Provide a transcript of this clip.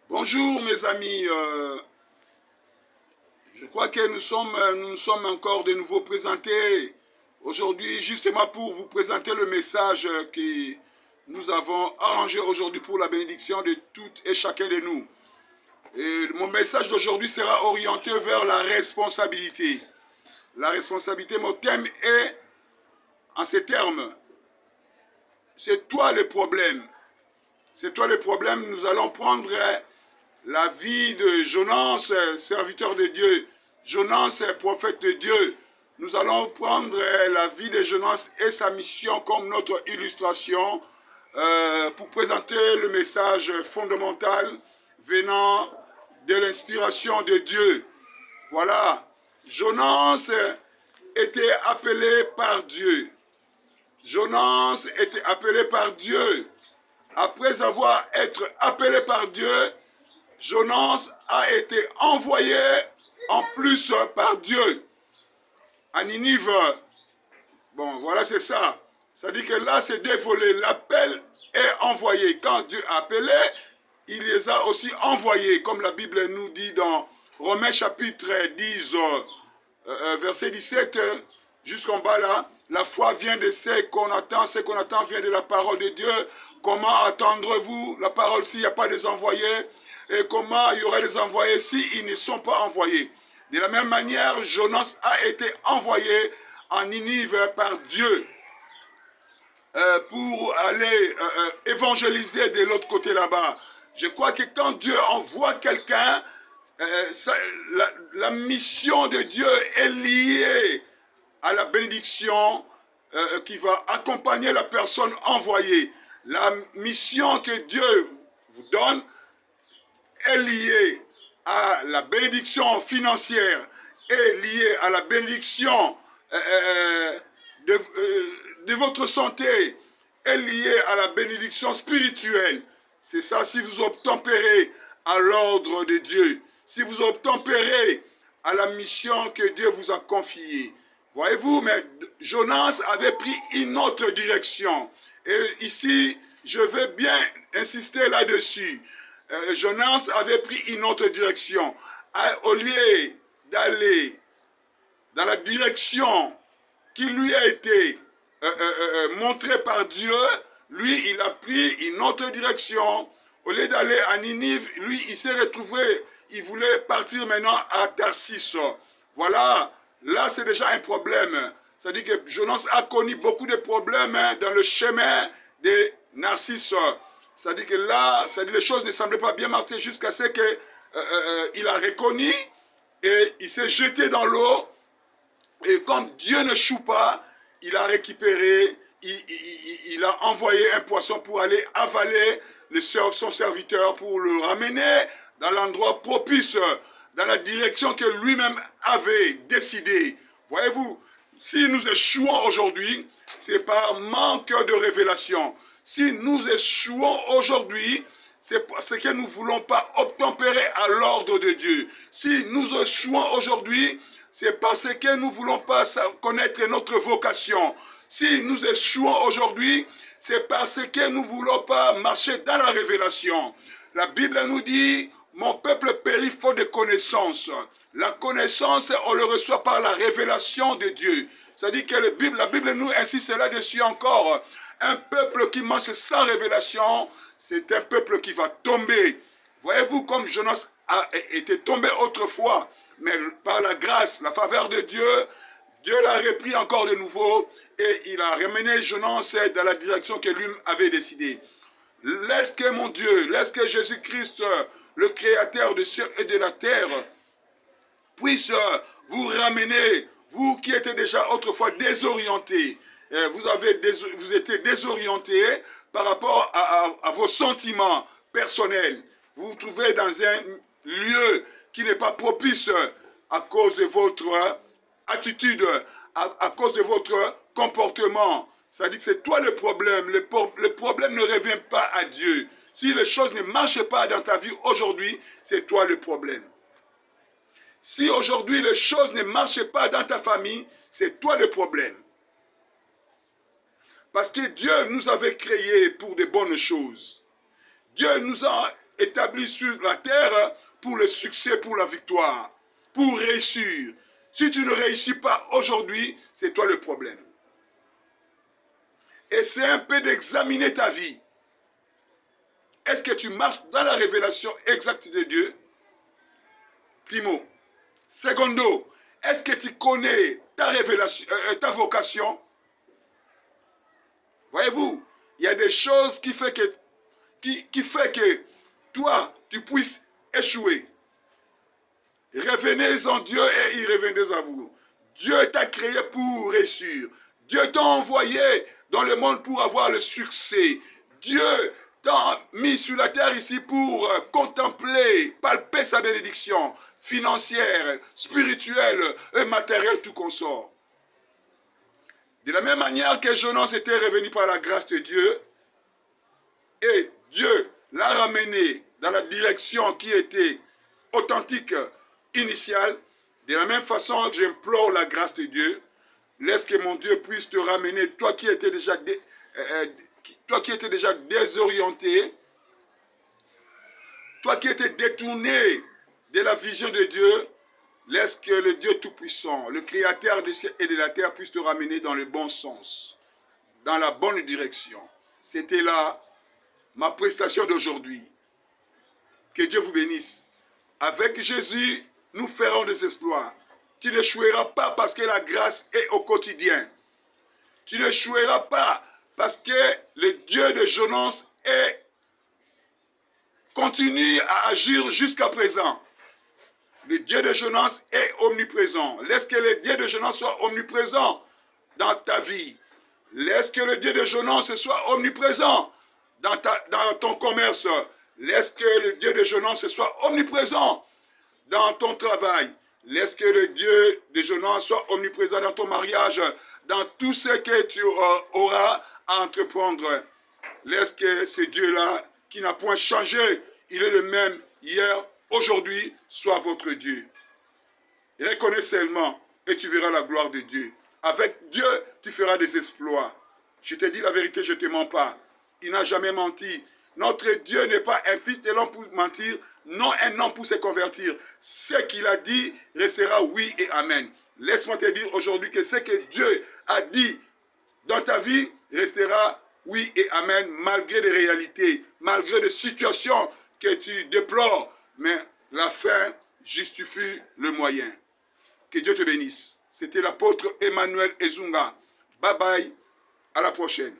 Bonjour mes amis, je crois que nous sommes encore de nouveau présentés aujourd'hui justement pour vous présenter le message que nous avons arrangé aujourd'hui pour la bénédiction de toutes et chacun de nous. Et mon message d'aujourd'hui sera orienté vers la responsabilité. La responsabilité, mon thème est en ces termes. C'est toi le problème. C'est toi le problème. Nous allons prendre la vie de Jonas, serviteur de Dieu, Jonas, prophète de Dieu. Nous allons prendre la vie de Jonas et sa mission comme notre illustration pour présenter le message fondamental venant de l'inspiration de Dieu. Voilà, Jonas était appelé par Dieu. Jonas était appelé par Dieu. Après avoir été appelé par Dieu, Jonas a été envoyé en plus par Dieu à Ninive. Bon, voilà, c'est ça. Ça dit que là, c'est deux volets. L'appel est envoyé. Quand Dieu a appelé, il les a aussi envoyés, comme la Bible nous dit dans Romains chapitre 10, verset 17, jusqu'en bas là. La foi vient de ce qu'on attend vient de la parole de Dieu. Comment attendrez-vous la parole s'il n'y a pas des envoyés? Et comment il y aurait des envoyés s'ils ne sont pas envoyés? De la même manière, Jonas a été envoyé en Ninive par Dieu pour aller évangéliser de l'autre côté là-bas. Je crois que quand Dieu envoie quelqu'un, la mission de Dieu est liée à la bénédiction qui va accompagner la personne envoyée. La mission que Dieu vous donne est liée à la bénédiction financière, est liée à la bénédiction de votre santé, est liée à la bénédiction spirituelle. C'est ça si vous obtempérez à l'ordre de Dieu, si vous obtempérez à la mission que Dieu vous a confiée. Voyez-vous, mais Jonas avait pris une autre direction. Et ici, je vais bien insister là-dessus. Jonas avait pris une autre direction. Au lieu d'aller dans la direction qui lui a été montrée par Dieu, lui, il a pris une autre direction. Au lieu d'aller à Ninive, lui, il s'est retrouvé, il voulait partir maintenant à Tarsis. Voilà, là, c'est déjà un problème. C'est-à-dire que Jonas a connu beaucoup de problèmes dans le chemin de Narcisse. C'est-à-dire que là, les choses ne semblaient pas bien marcher jusqu'à ce qu'il a reconnu et il s'est jeté dans l'eau. Et comme Dieu ne choue pas, il a récupéré, il a envoyé un poisson pour aller avaler son serviteur, pour le ramener dans l'endroit propice, dans la direction que lui-même avait décidé. Voyez-vous, si nous échouons aujourd'hui, c'est par manque de révélation. Si nous échouons aujourd'hui, c'est parce que nous ne voulons pas obtempérer à l'ordre de Dieu. Si nous échouons aujourd'hui, c'est parce que nous ne voulons pas connaître notre vocation. Si nous échouons aujourd'hui, c'est parce que nous ne voulons pas marcher dans la révélation. La Bible nous dit, mon peuple périt faute de connaissance. La connaissance, on le reçoit par la révélation de Dieu. C'est-à-dire que la Bible nous insiste là-dessus encore. Un peuple qui marche sans révélation, c'est un peuple qui va tomber. Voyez-vous comme Jonas a été tombé autrefois, mais par la grâce, la faveur de Dieu, Dieu l'a repris encore de nouveau et il a ramené Jonas dans la direction que lui avait décidé. Laisse que mon Dieu, laisse que Jésus-Christ, le créateur du ciel et de la terre, puisse vous ramener, vous qui étiez déjà autrefois désorientés. Vous étiez désorientés par rapport à vos sentiments personnels. Vous vous trouvez dans un lieu qui n'est pas propice à cause de votre attitude, à cause de votre comportement. Ça dit que c'est toi le problème. Le problème ne revient pas à Dieu. Si les choses ne marchent pas dans ta vie aujourd'hui, c'est toi le problème. Si aujourd'hui les choses ne marchent pas dans ta famille, c'est toi le problème. Parce que Dieu nous avait créés pour de bonnes choses. Dieu nous a établi sur la terre pour le succès, pour la victoire, pour réussir. Si tu ne réussis pas aujourd'hui, c'est toi le problème. Essaie un peu d'examiner ta vie. Est-ce que tu marches dans la révélation exacte de Dieu? Primo. Secondo, est-ce que tu connais ta révélation, ta vocation? Voyez-vous, il y a des choses qui fait que toi, tu puisses échouer. Revenez en Dieu et il revenez à vous. Dieu t'a créé pour réussir. Dieu t'a envoyé dans le monde pour avoir le succès. Dieu t'a mis sur la terre ici pour contempler, palper sa bénédiction financière, spirituelle et matérielle, tout consort. De la même manière que Jonas était revenu par la grâce de Dieu, et Dieu l'a ramené dans la direction qui était authentique, initiale, de la même façon, j'implore la grâce de Dieu, laisse que mon Dieu puisse te ramener, toi qui étais déjà désorienté, toi qui étais détourné de la vision de Dieu, laisse que le Dieu Tout-Puissant, le Créateur du ciel et de la terre, puisse te ramener dans le bon sens, dans la bonne direction. C'était là ma prestation d'aujourd'hui. Que Dieu vous bénisse. Avec Jésus, nous ferons des exploits. Tu n'échoueras pas parce que la grâce est au quotidien. Tu n'échoueras pas parce que le Dieu de Jonas continue à agir jusqu'à présent. Le Dieu de Jonas est omniprésent. Laisse que le Dieu de Jonas soit omniprésent dans ta vie. Laisse que le Dieu de Jonas soit omniprésent dans ton commerce. Laisse que le Dieu de Jonas soit omniprésent dans ton travail. Laisse que le Dieu de Jonas soit omniprésent dans ton mariage, dans tout ce que tu auras à entreprendre. Laisse que ce Dieu-là, qui n'a point changé, il est le même hier, aujourd'hui, soit votre Dieu. Reconnais seulement et tu verras la gloire de Dieu. Avec Dieu, tu feras des exploits. Je te dis la vérité, je ne te mens pas. Il n'a jamais menti. Notre Dieu n'est pas un fils de l'homme pour mentir, non un homme pour se convertir. Ce qu'il a dit restera oui et amen. Laisse-moi te dire aujourd'hui que ce que Dieu a dit dans ta vie restera oui et amen, malgré les réalités, malgré les situations que tu déplores. Mais la fin justifie le moyen. Que Dieu te bénisse. C'était l'apôtre Emmanuel Ezunga. Bye bye, à la prochaine.